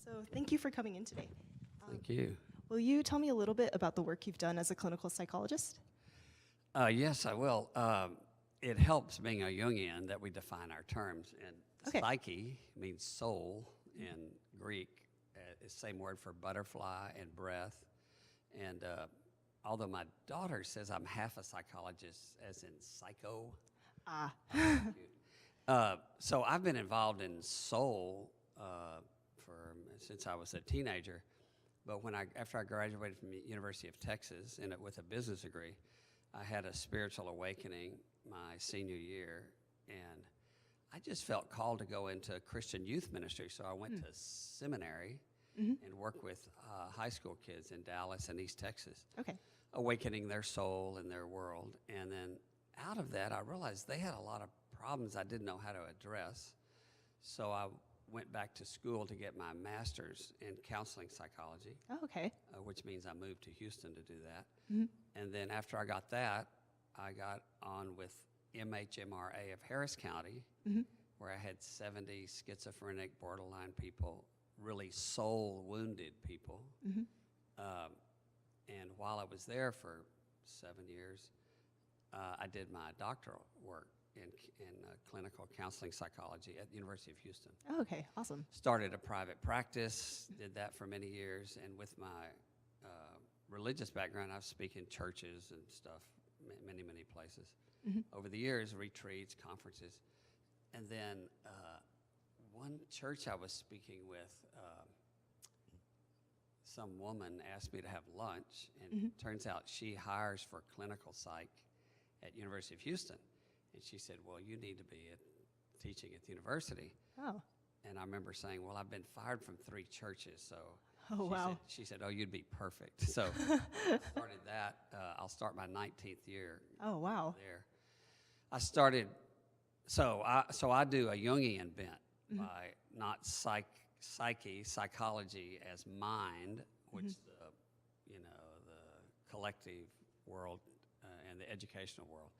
So thank you for coming in today. Thank you. Will you tell me a little bit about the work you've done as a clinical psychologist? Yes, I will. It helps being a Jungian that we define our terms. And Okay. psyche means soul in Greek. It's the same word for butterfly and breath. And although my daughter says I'm half a psychologist, as in psycho. Ah. So I've been involved in soul since I was a teenager. But after I graduated from the University of Texas with a business degree, I had a spiritual awakening my senior year, and I just felt called to go into Christian youth ministry. So I went to seminary and worked with high school kids in Dallas and East Texas, awakening their soul and their world. And then out of that, I realized they had a lot of problems I didn't know how to address. So I went back to school to get my master's in counseling psychology, which means I moved to Houston to do that. And then after I got that, I got on with MHMRA of Harris County, where I had 70 schizophrenic, borderline people, really soul-wounded people. And while I was there for 7 years, I did my doctoral work in clinical counseling psychology at the University of Houston. Oh, okay, awesome. Started a private practice, did that for many years, and with my religious background, I speak in churches and stuff, many, many places. Over the years, retreats, conferences. And then one church I was speaking with, some woman asked me to have lunch, and turns out she hires for clinical psych at University of Houston. And she said, well, you need to be teaching at the university. Oh. And I remember saying, well, I've been fired from 3 churches, so she said, oh, you'd be perfect. So I started that. I'll start my 19th year. Oh, wow. There. I started, so I do a Jungian bent by not psychology as mind, which the collective world and the educational world.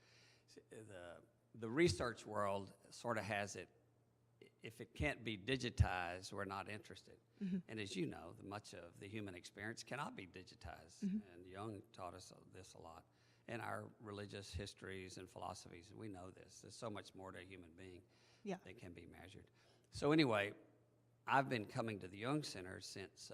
The research world sort of has it, if it can't be digitized, we're not interested. And as you know, much of the human experience cannot be digitized. And Jung taught us this a lot. In our religious histories and philosophies, we know this. There's so much more to a human being that can be measured. So anyway, I've been coming to the Jung Center since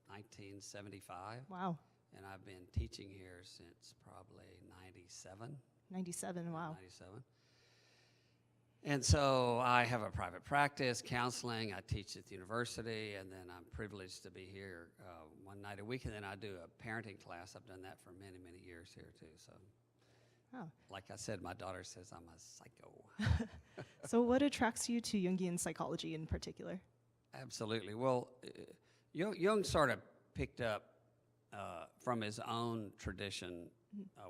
1975. Wow. And I've been teaching here since probably 97. 97, wow. 97. And so I have a private practice, counseling. I teach at the university, and then I'm privileged to be here one night a week. And then I do a parenting class. I've done that for many, many years here, too. So, like I said, my daughter says I'm a psycho. So what attracts you to Jungian psychology in particular? Absolutely. Well, Jung sort of picked up from his own tradition,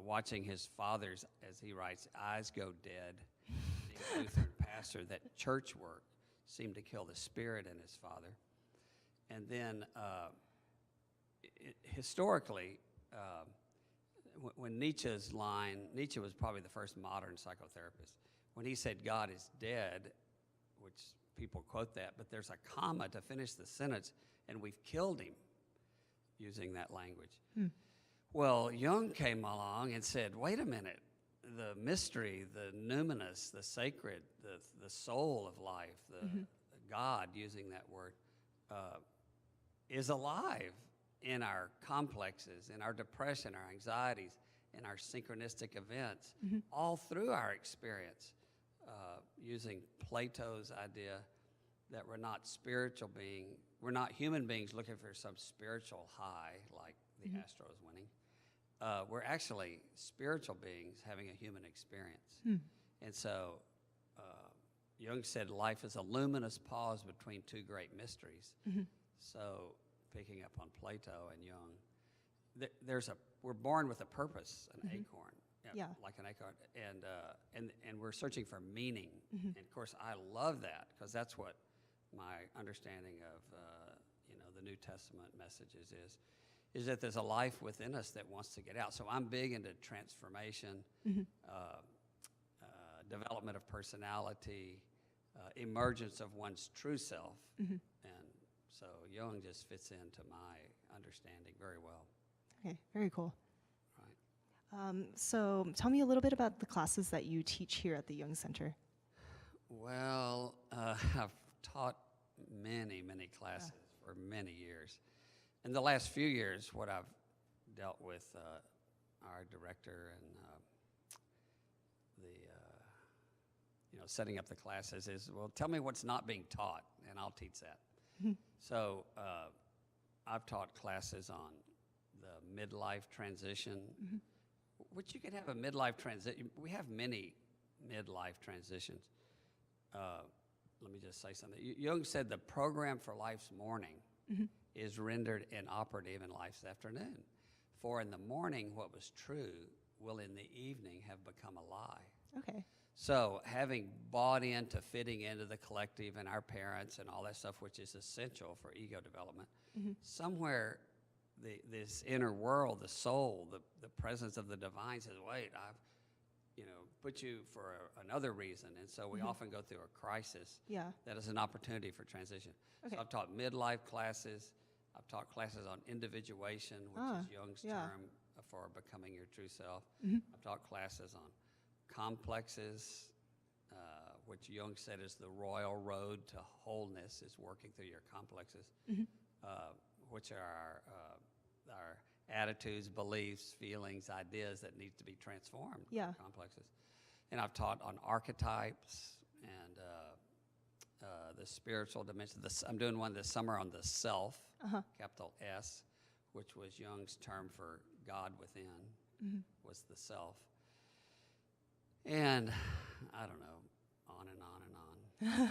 watching his father's, as he writes, eyes go dead, being Lutheran pastor, that church work seemed to kill the spirit in his father. And then historically, when Nietzsche's line, Nietzsche was probably the first modern psychotherapist, when he said God is dead, which people quote that, but there's a comma to finish the sentence, and we've killed him, using that language. Well, Jung came along and said, wait a minute, the mystery, the numinous, the sacred, the soul of life, the God, using that word, is alive in our complexes, in our depression, our anxieties, in our synchronistic events, all through our experience, using Plato's idea that we're not spiritual beings, we're not human beings looking for some spiritual high like the Astros winning. We're actually spiritual beings having a human experience. And so Jung said life is a luminous pause between 2 great mysteries. So picking up on Plato and Jung, we're born with a purpose, an acorn, like an acorn, and we're searching for meaning. And of course, I love that because that's what my understanding of the New Testament messages is that there's a life within us that wants to get out. So I'm big into transformation, development of personality, emergence of one's true self, and So Jung just fits into my understanding very well. Okay, very cool. Right. So tell me a little bit about the classes that you teach here at the Jung Center. Well, I've taught many classes for many years. In the last few years, what I've dealt with our director and setting up the classes is, well, tell me what's not being taught, and I'll teach that. So I've taught classes on the midlife transition, which you can have a midlife transition. We have many midlife transitions. Let me just say something. Jung said the program for life's morning is rendered inoperative in life's afternoon. For in the morning, what was true will in the evening have become a lie. Okay. So having bought into fitting into the collective and our parents and all that stuff, which is essential for ego development, somewhere this inner world, the soul, the presence of the divine says, wait, I've put you for another reason. And so we often go through a crisis that is an opportunity for transition. Okay. So I've taught midlife classes. I've taught classes on individuation, which is Jung's term for becoming your true self. I've taught classes on complexes, which Jung said is the royal road to wholeness, is working through your complexes, which are our attitudes, beliefs, feelings, ideas that need to be transformed. Complexes. And I've taught on archetypes and the spiritual dimension. I'm doing one this summer on the self, capital S, which was Jung's term for God within, was the self. And I don't know, on and on and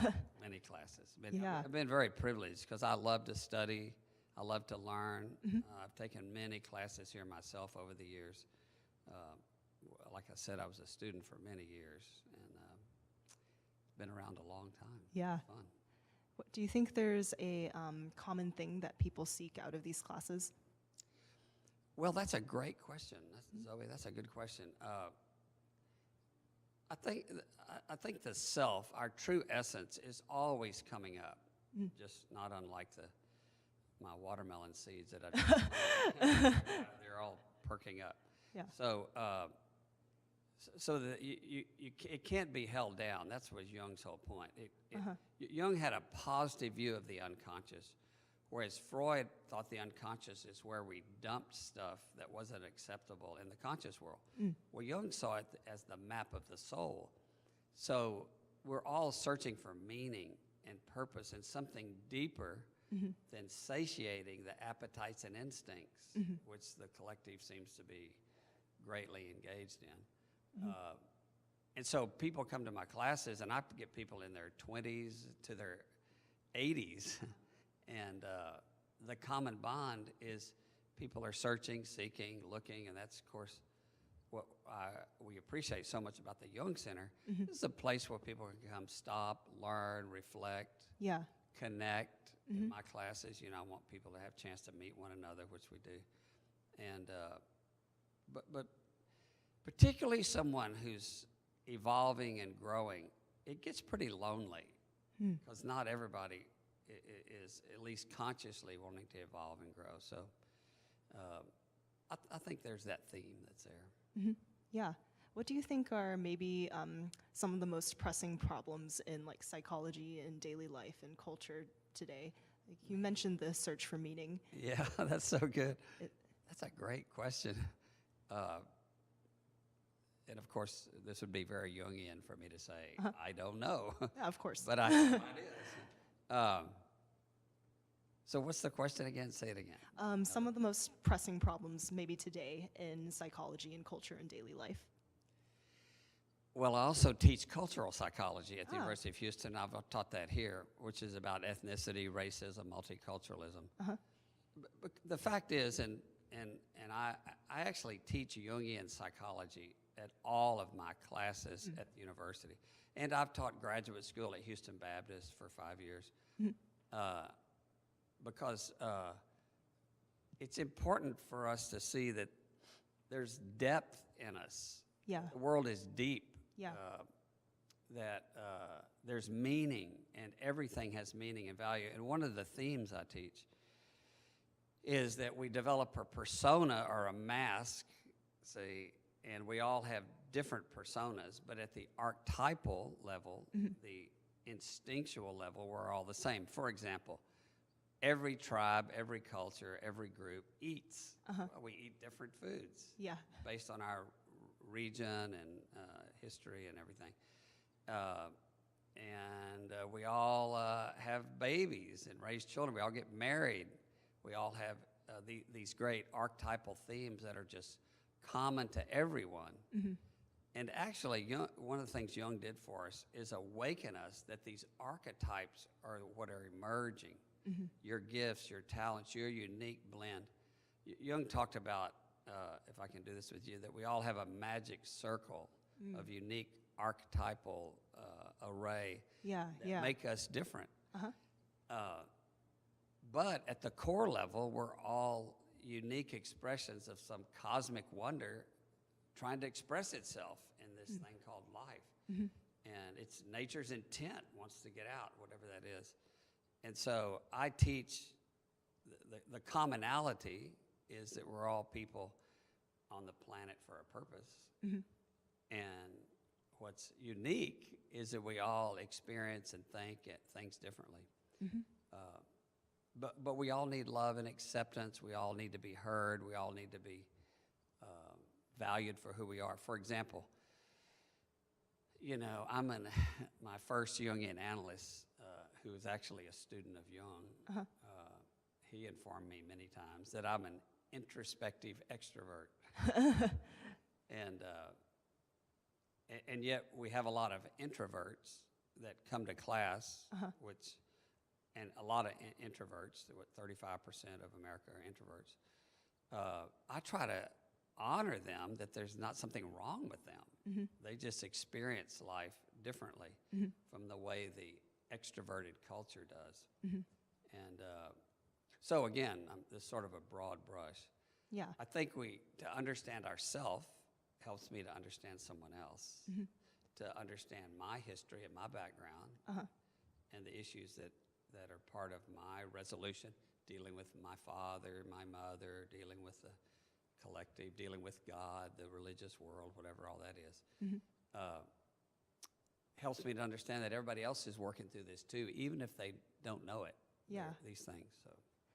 on. Many classes. I've been very privileged because I love to study. I love to learn. I've taken many classes here myself over the years. Like I said, I was a student for many years and been around a long time. Yeah. It's fun. Do you think there's a common thing that people seek out of these classes? Well, that's a great question, Zoe. That's a good question. I think the self, our true essence, is always coming up, just not unlike my watermelon seeds that they're all perking up. Yeah. So that it can't be held down. That was Jung's whole point. Jung had a positive view of the unconscious, whereas Freud thought the unconscious is where we dumped stuff that wasn't acceptable in the conscious world. Well, Jung saw it as the map of the soul. So we're all searching for meaning and purpose and something deeper than satiating the appetites and instincts, which the collective seems to be greatly engaged in. And so people come to my classes, and I get people in their 20s to their 80s, and the common bond is people are searching, seeking, looking, and that's, of course, what we appreciate so much about the Jung Center. This is a place where people can come stop, learn, reflect, connect. In my classes, I want people to have a chance to meet one another, which we do. And but particularly someone who's evolving and growing, it gets pretty lonely because not everybody is at least consciously wanting to evolve and grow. So I think there's that theme that's there. Yeah. What do you think are maybe some of the most pressing problems in psychology and daily life and culture today? You mentioned the search for meaning. Yeah, that's so good. That's a great question. And of course, this would be very Jungian for me to say, I don't know. Yeah, of course. But I know it is. So what's the question again? Say it again. Some of the most pressing problems maybe today in psychology and culture and daily life. Well, I also teach cultural psychology at the University of Houston. I've taught that here, which is about ethnicity, racism, multiculturalism. But the fact is, and I actually teach Jungian psychology at all of my classes at the university. And I've taught graduate school at Houston Baptist for 5 years because it's important for us to see that there's depth in us. Yeah. The world is deep. Yeah. there's meaning, and everything has meaning and value. And one of the themes I teach is that we develop a persona or a mask, see, and we all have different personas, but at the archetypal level, the instinctual level, we're all the same. For example, every tribe, every culture, every group eats. Well, we eat different foods based on our region and history and everything. We all have babies and raise children. We all get married. We all have these great archetypal themes that are just common to everyone. And actually, one of the things Jung did for us is awaken us that these archetypes are what are emerging. Your gifts, your talents, your unique blend. Jung talked about, if I can do this with you, that we all have a magic circle of unique archetypal array that make us different. But at the core level, we're all unique expressions of some cosmic wonder trying to express itself in this thing called life. And it's nature's intent wants to get out, whatever that is. And so I teach the commonality is that we're all people on the planet for a purpose. And what's unique is that we all experience and think things differently. But we all need love and acceptance. We all need to be heard. We all need to be valued for who we are. For example, I'm my first Jungian analyst, who was actually a student of Jung. He informed me many times that I'm an introspective extrovert. And yet we have a lot of introverts that come to class, and a lot of introverts, 35% of America are introverts. I try to honor them, that there's not something wrong with them. They just experience life differently from the way the extroverted culture does. And so again, this is sort of a broad brush. I think to understand ourselves helps me to understand someone else, to understand my history and my background, and the issues that are part of my resolution, dealing with my father, my mother, dealing with the collective, dealing with God, the religious world, whatever all that is. Helps me to understand that everybody else is working through this too, even if they don't know it. These things.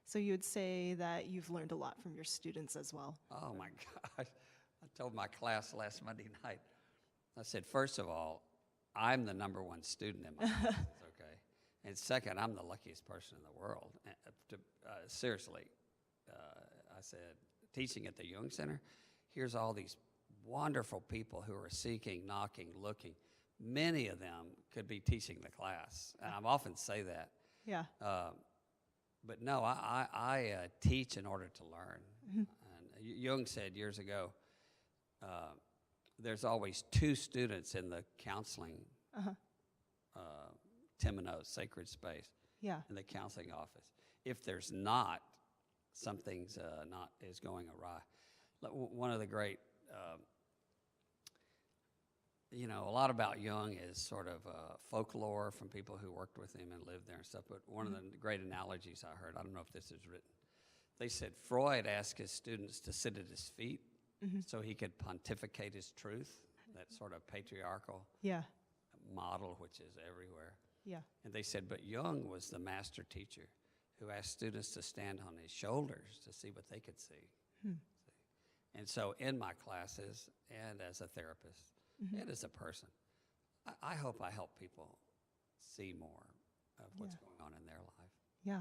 So you would say that you've learned a lot from your students as well? Oh my gosh. I told my class last Monday night, I said, first of all, I'm the number one student in my class, okay? And second, I'm the luckiest person in the world. Seriously, I said, teaching at the Jung Center, here's all these wonderful people who are seeking, knocking, looking. Many of them could be teaching the class, and I often say that. But no, I teach in order to learn. And Jung said years ago, there's always two students in the counseling temenos, sacred space, in the counseling office. If there's not, something's is going awry. One of the great, a lot about Jung is sort of folklore from people who worked with him and lived there and stuff, but one of the great analogies I heard, I don't know if this is written, they said Freud asked his students to sit at his feet so he could pontificate his truth, that sort of patriarchal model which is everywhere. And they said, but Jung was the master teacher who asked students to stand on his shoulders to see what they could see. And so in my classes and as a therapist and as a person, I hope I help people see more of what's going on in their life.